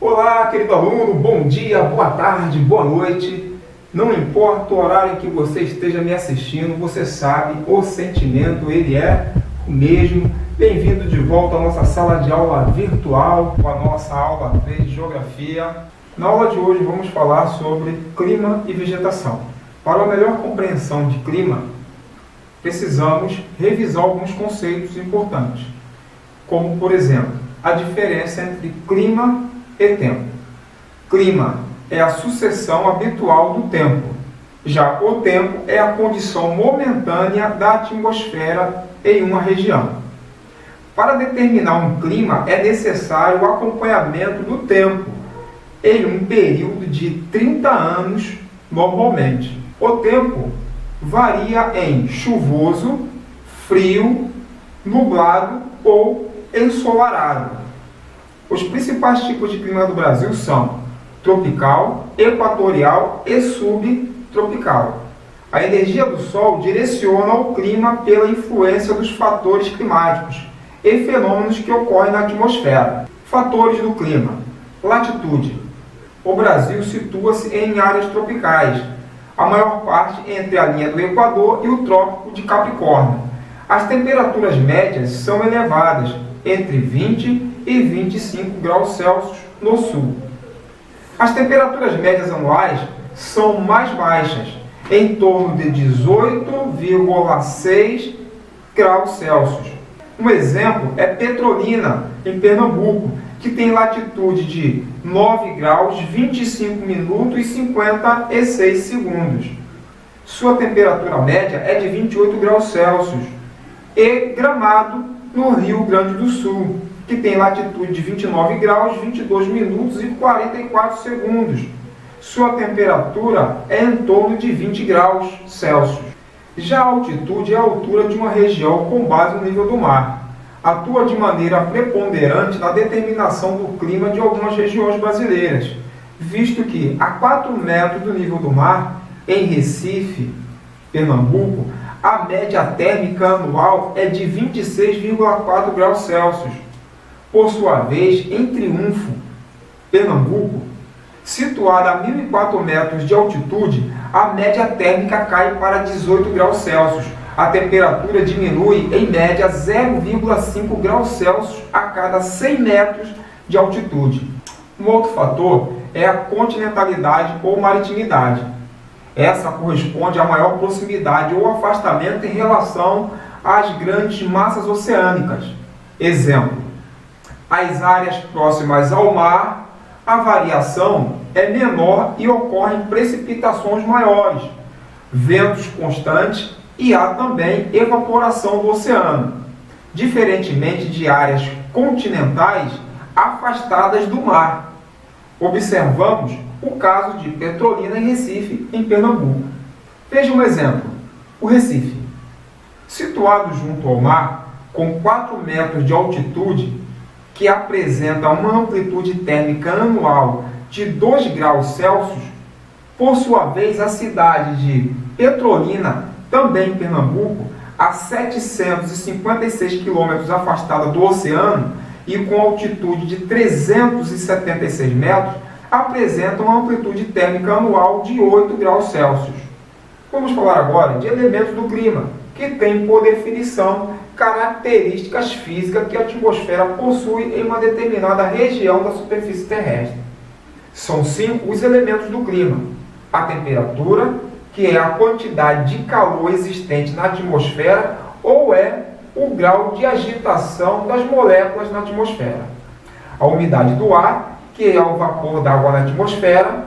Olá, querido aluno, bom dia, boa tarde, boa noite. Não importa o horário em que você esteja me assistindo, você sabe, o sentimento, ele é o mesmo. Bem-vindo de volta à nossa sala de aula virtual, com a nossa aula 3 de Geografia. Na aula de hoje vamos falar sobre clima e vegetação. Para uma melhor compreensão de clima, precisamos revisar alguns conceitos importantes, como, por exemplo, a diferença entre clima e tempo. Clima é a sucessão habitual do tempo. Já o tempo é a condição momentânea da atmosfera em uma região. Para determinar um clima é necessário o acompanhamento do tempo em um período de 30 anos normalmente. O tempo varia em chuvoso, frio, nublado ou ensolarado. Os principais tipos de clima do Brasil são tropical, equatorial e subtropical. A energia do Sol direciona o clima pela influência dos fatores climáticos e fenômenos que ocorrem na atmosfera. Fatores do clima. Latitude. O Brasil situa-se em áreas tropicais, a maior parte entre a linha do Equador e o Trópico de Capricórnio. As temperaturas médias são elevadas, entre 20 e 25 graus Celsius no sul. As temperaturas médias anuais são mais baixas, em torno de 18,6 graus Celsius. Um exemplo é Petrolina, em Pernambuco, que tem latitude de 9 graus 25 minutos e 56 segundos. Sua temperatura média é de 28 graus Celsius. E Gramado, no Rio Grande do Sul, que tem latitude de 29 graus 22 minutos e 44 segundos. Sua temperatura é em torno de 20 graus Celsius. Já a altitude é a altura de uma região com base no nível do mar. Atua de maneira preponderante na determinação do clima de algumas regiões brasileiras, visto que a 4 metros do nível do mar, em Recife, Pernambuco, a média térmica anual é de 26,4 graus Celsius. Por sua vez, em Triunfo, Pernambuco, situada a 1.004 metros de altitude, a média térmica cai para 18 graus Celsius. A temperatura diminui em média 0,5 graus Celsius a cada 100 metros de altitude. Um outro fator é a continentalidade ou maritimidade. Essa corresponde à maior proximidade ou afastamento em relação às grandes massas oceânicas. Exemplo: as áreas próximas ao mar, a variação é menor e ocorrem precipitações maiores, ventos constantes e há também evaporação do oceano, diferentemente de áreas continentais afastadas do mar. Observamos o caso de Petrolina em Recife, em Pernambuco. Veja um exemplo: o Recife, situado junto ao mar, com 4 metros de altitude, que apresenta uma amplitude térmica anual de 2 graus Celsius. Por sua vez, a cidade de Petrolina, também em Pernambuco, a 756 quilômetros afastada do oceano e com altitude de 376 metros, apresenta uma amplitude térmica anual de 8 graus Celsius. Vamos falar agora de elementos do clima, que tem por definição características físicas que a atmosfera possui em uma determinada região da superfície terrestre. São 5 os elementos do clima: a temperatura, que é a quantidade de calor existente na atmosfera, ou é o grau de agitação das moléculas na atmosfera; a umidade do ar, que é o vapor d'água na atmosfera;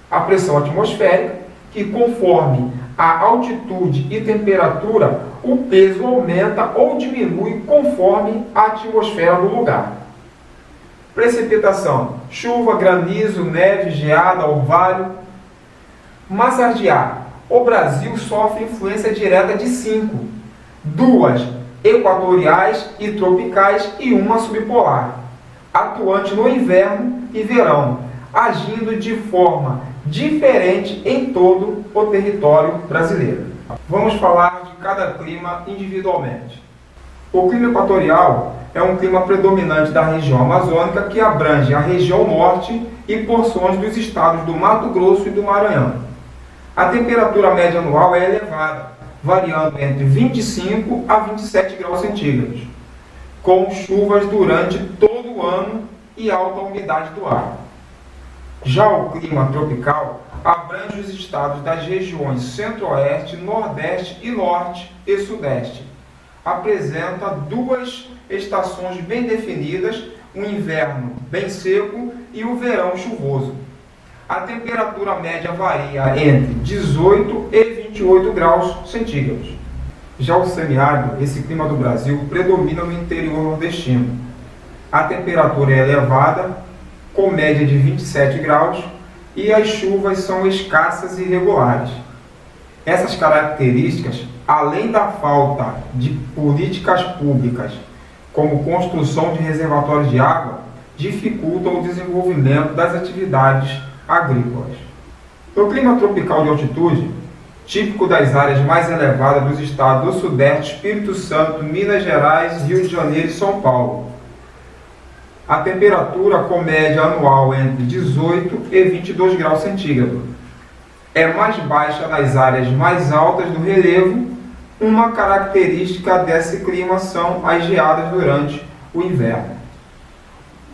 a pressão atmosférica, que conforme a altitude e temperatura, o peso aumenta ou diminui conforme a atmosfera do lugar. Precipitação: chuva, granizo, neve, geada, orvalho. Massas de ar: o Brasil sofre influência direta de 5, 2 equatoriais e tropicais e uma subpolar, atuante no inverno e verão, agindo de forma diferente em todo o território brasileiro. Vamos falar de cada clima individualmente. O clima equatorial é um clima predominante da região amazônica que abrange a região norte e porções dos estados do Mato Grosso e do Maranhão. A temperatura média anual é elevada, variando entre 25 a 27 graus centígrados, com chuvas durante todo o ano e alta umidade do ar. Já o clima tropical abrange os estados das regiões centro-oeste, nordeste e norte e sudeste. Apresenta duas estações bem definidas, o inverno bem seco e o verão chuvoso. A temperatura média varia entre 18 e 28 graus centígrados. Já o semiárido, esse clima do Brasil, predomina no interior nordestino. A temperatura é elevada, com média de 27 graus, e as chuvas são escassas e irregulares. Essas características, além da falta de políticas públicas, como construção de reservatórios de água, dificultam o desenvolvimento das atividades agrícolas. O clima tropical de altitude, típico das áreas mais elevadas dos estados do Sudeste, Espírito Santo, Minas Gerais, Rio de Janeiro e São Paulo. A temperatura com média anual entre 18 e 22 graus centígrados. É mais baixa nas áreas mais altas do relevo. Uma característica desse clima são as geadas durante o inverno.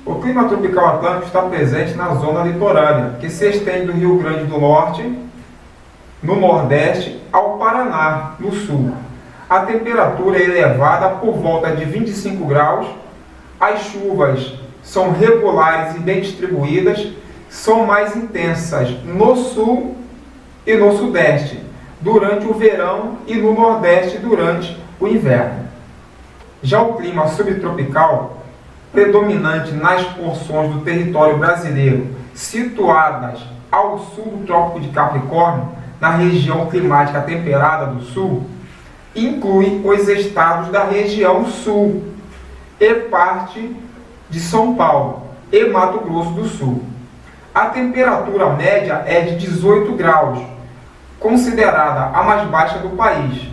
O clima tropical atlântico está presente na zona litorânea, que se estende do Rio Grande do Norte, no Nordeste, ao Paraná, no Sul. A temperatura é elevada por volta de 25 graus, as chuvas são regulares e bem distribuídas, são mais intensas no Sul e no Sudeste, durante o verão, e no Nordeste durante o inverno. Já o clima subtropical, predominante nas porções do território brasileiro situadas ao sul do Trópico de Capricórnio, na região climática temperada do Sul, inclui os estados da região Sul e parte de São Paulo e Mato Grosso do Sul. A temperatura média é de 18 graus, considerada a mais baixa do país.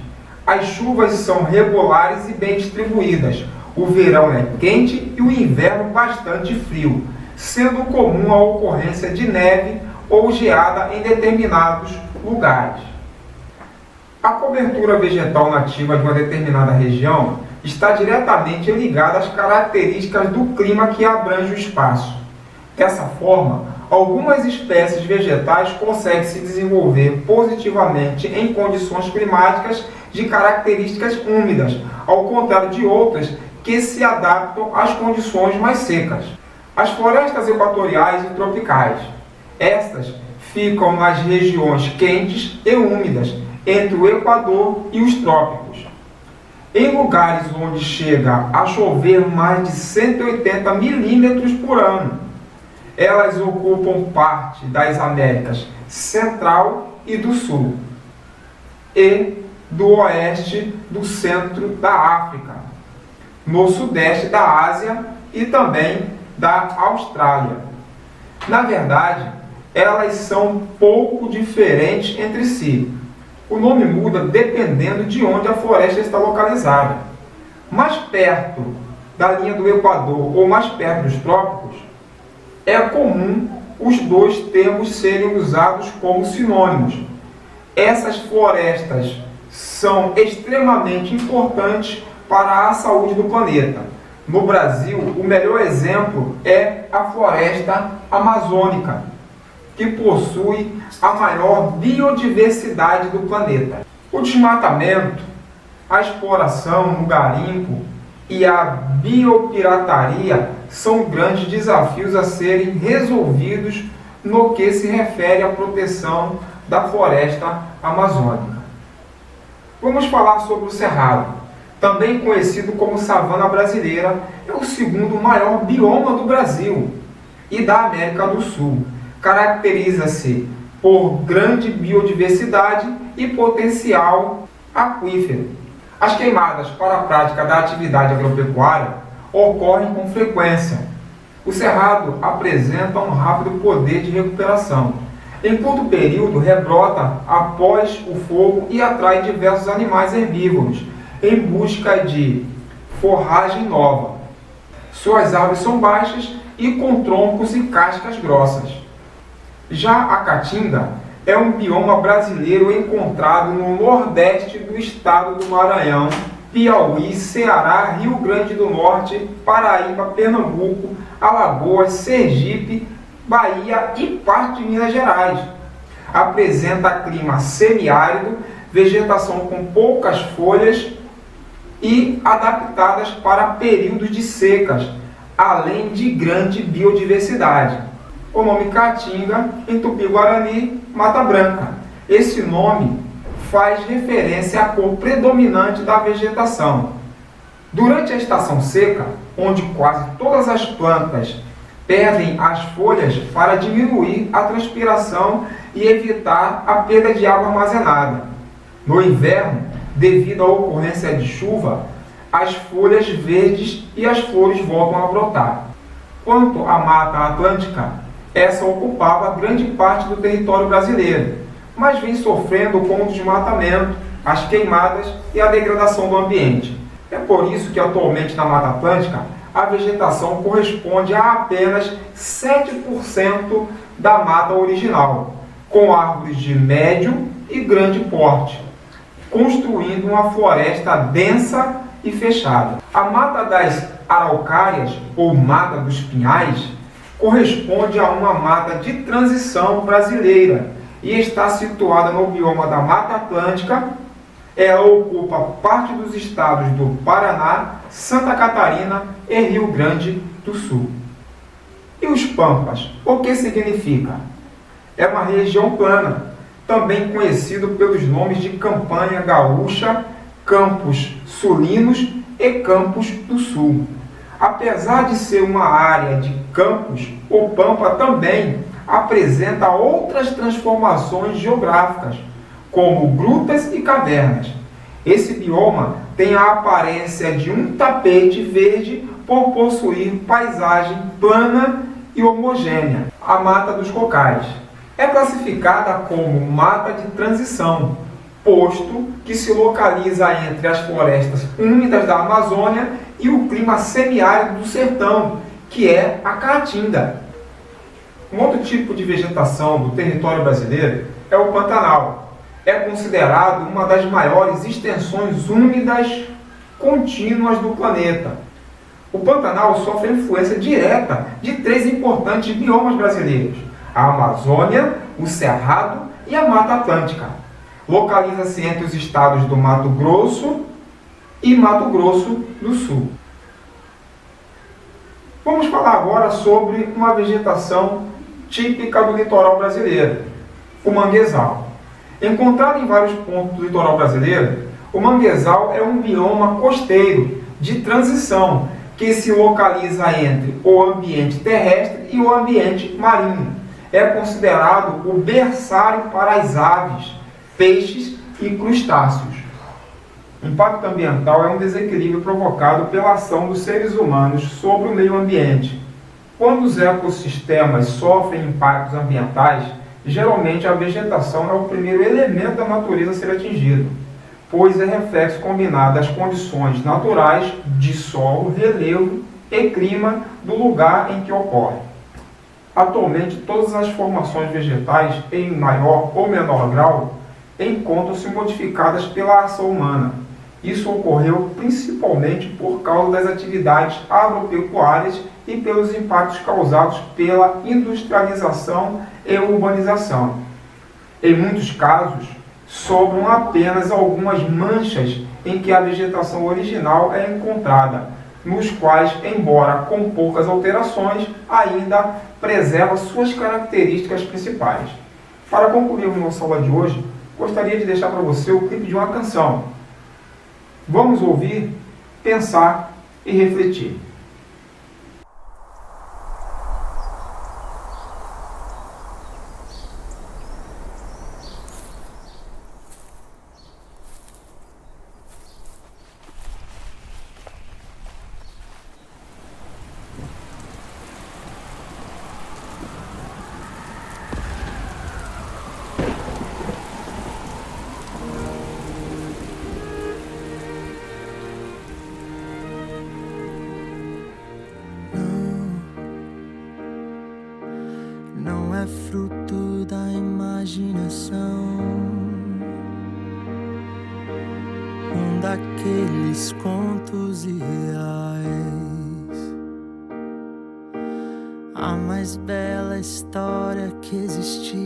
As chuvas são regulares e bem distribuídas. O verão é quente e o inverno bastante frio, sendo comum a ocorrência de neve ou geada em determinados lugares. A cobertura vegetal nativa de uma determinada região está diretamente ligada às características do clima que abrange o espaço. Dessa forma, algumas espécies vegetais conseguem se desenvolver positivamente em condições climáticas de características úmidas, ao contrário de outras que se adaptam às condições mais secas. As florestas equatoriais e tropicais. Estas ficam nas regiões quentes e úmidas, entre o Equador e os trópicos. Em lugares onde chega a chover mais de 180 milímetros por ano. Elas ocupam parte das Américas Central e do Sul, e do oeste do centro da África, no sudeste da Ásia e também da Austrália. Na verdade, elas são pouco diferentes entre si. O nome muda dependendo de onde a floresta está localizada. Mais perto da linha do Equador ou mais perto dos trópicos, é comum os dois termos serem usados como sinônimos. Essas florestas são extremamente importantes para a saúde do planeta. No Brasil, o melhor exemplo é a floresta amazônica, que possui a maior biodiversidade do planeta. O desmatamento, a exploração no garimpo e a biopirataria são grandes desafios a serem resolvidos no que se refere à proteção da floresta amazônica. Vamos falar sobre o Cerrado, também conhecido como savana brasileira. É o segundo maior bioma do Brasil e da América do Sul. Caracteriza-se por grande biodiversidade e potencial aquífero. As queimadas para a prática da atividade agropecuária ocorrem com frequência. O cerrado apresenta um rápido poder de recuperação. Em curto período, rebrota após o fogo e atrai diversos animais herbívoros em busca de forragem nova. Suas árvores são baixas e com troncos e cascas grossas. Já a caatinga é um bioma brasileiro encontrado no nordeste do estado do Maranhão, Piauí, Ceará, Rio Grande do Norte, Paraíba, Pernambuco, Alagoas, Sergipe, Bahia e parte de Minas Gerais. Apresenta clima semiárido, vegetação com poucas folhas e adaptadas para períodos de secas, além de grande biodiversidade. O nome caatinga, em Tupi-Guarani, Mata Branca. Esse nome faz referência à cor predominante da vegetação. Durante a estação seca, onde quase todas as plantas perdem as folhas para diminuir a transpiração e evitar a perda de água armazenada. No inverno, devido à ocorrência de chuva, as folhas verdes e as flores voltam a brotar. Quanto à Mata Atlântica, essa ocupava grande parte do território brasileiro, mas vem sofrendo com o desmatamento, as queimadas e a degradação do ambiente. É por isso que atualmente na Mata Atlântica a vegetação corresponde a apenas 7% da mata original, com árvores de médio e grande porte, construindo uma floresta densa e fechada. A Mata das Araucárias, ou Mata dos Pinhais, corresponde a uma mata de transição brasileira e está situada no bioma da Mata Atlântica. Ela ocupa parte dos estados do Paraná, Santa Catarina e Rio Grande do Sul. E os Pampas, o que significa? É uma região plana, também conhecido pelos nomes de Campanha Gaúcha, Campos Sulinos e Campos do Sul. Apesar de ser uma área de campos, o Pampa também apresenta outras transformações geográficas, como grutas e cavernas. Esse bioma tem a aparência de um tapete verde por possuir paisagem plana e homogênea. A Mata dos Cocais é classificada como mata de transição, posto que se localiza entre as florestas úmidas da Amazônia e o clima semiárido do sertão, que é a caatinga. Um outro tipo de vegetação do território brasileiro é o Pantanal. É considerado uma das maiores extensões úmidas contínuas do planeta. O Pantanal sofre influência direta de 3 importantes biomas brasileiros: a Amazônia, o Cerrado e a Mata Atlântica. Localiza-se entre os estados do Mato Grosso e Mato Grosso do Sul. Vamos falar agora sobre uma vegetação típica do litoral brasileiro, o manguezal. Encontrado em vários pontos do litoral brasileiro, o manguezal é um bioma costeiro de transição que se localiza entre o ambiente terrestre e o ambiente marinho. É considerado o berçário para as aves, peixes e crustáceos. O impacto ambiental é um desequilíbrio provocado pela ação dos seres humanos sobre o meio ambiente. Quando os ecossistemas sofrem impactos ambientais, geralmente a vegetação é o primeiro elemento da natureza a ser atingido, pois é reflexo combinado das condições naturais de solo, relevo e clima do lugar em que ocorre. Atualmente, todas as formações vegetais, em maior ou menor grau, encontram-se modificadas pela ação humana. Isso ocorreu principalmente por causa das atividades agropecuárias e pelos impactos causados pela industrialização e urbanização. Em muitos casos, sobram apenas algumas manchas em que a vegetação original é encontrada, nos quais, embora com poucas alterações, ainda preserva suas características principais. Para concluirmos nossa aula de hoje, gostaria de deixar para você o clipe de uma canção. Vamos ouvir, pensar e refletir. daqueles contos irreais, a mais bela história que existiu,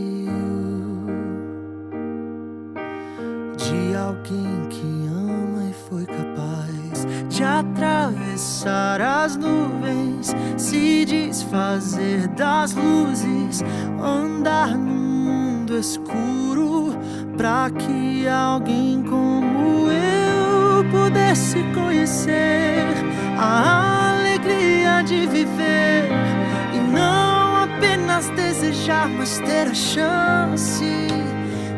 de alguém que ama e foi capaz de atravessar as nuvens, se desfazer das luzes, andar no mundo escuro, pra que alguém como eu pudesse conhecer a alegria de viver e não apenas desejar, mas ter a chance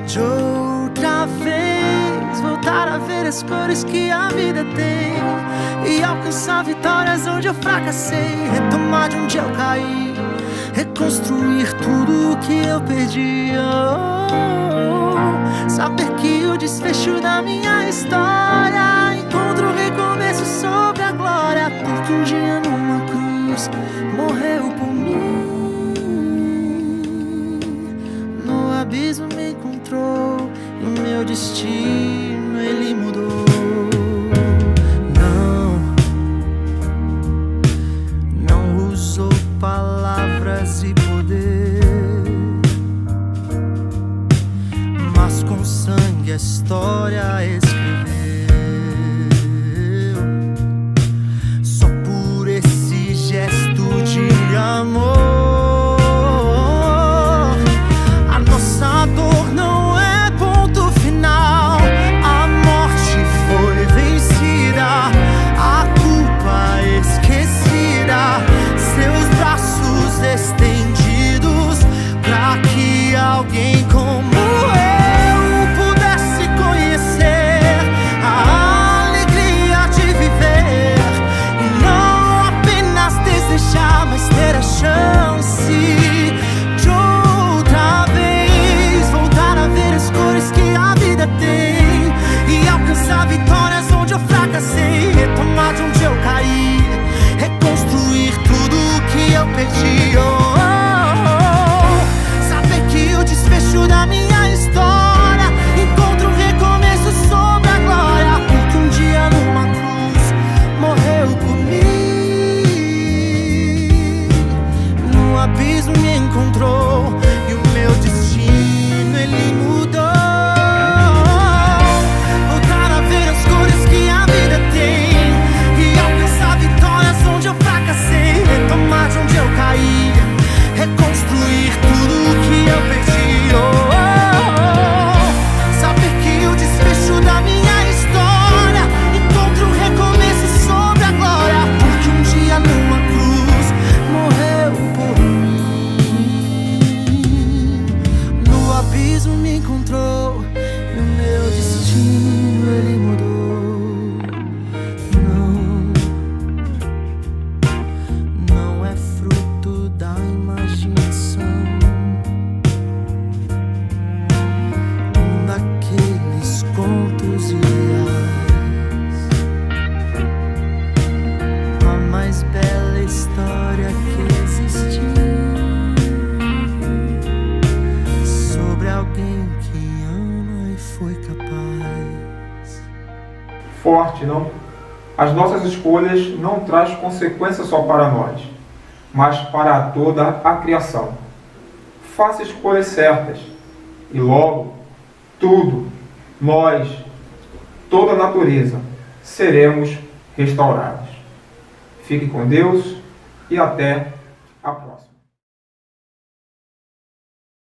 de outra vez voltar a ver as cores que a vida tem e alcançar vitórias onde eu fracassei, retomar de onde eu caí, reconstruir tudo o que eu perdi. Saber que o desfecho da minha história encontra um recomeço sobre a glória, porque um dia numa cruz morreu por mim, no abismo me encontrou e o meu destino ele mudou. Não usou palavras e poder, mas com sangue a história escreveu. Só por esse gesto de amor, a nossa dor não é ponto final. A morte foi vencida, a culpa esquecida, seus braços estendidos pra que alguém como chance de outra vez voltar a ver as cores que a vida tem e alcançar vitórias onde eu fracassei, retomar de onde eu caí, reconstruir tudo o que eu perdi. Saber que o desfecho da minha história encontra um recomeço sobre a glória, porque um dia numa cruz morreu por mim, o abismo me encontrou e o meu destino ele mudou. Voltar a ver as cores que a vida tem e alcançar vitórias onde eu fracassei, retomar de onde eu caí, reconstruir tudo o que eu perdi. Saber que o desfecho da minha história encontra um recomeço sobre a glória, porque um dia numa cruz morreu por o abismo me encontrou e o meu destino ele mudou. Não é fruto da imaginação, daqueles contos irreais, a mais bela história que existiu, alguém que ama e foi capaz. Forte, não? As nossas escolhas não trazem consequências só para nós, mas para toda a criação. Faça escolhas certas e logo tudo, nós, toda a natureza, seremos restaurados. Fique com Deus e até a próxima.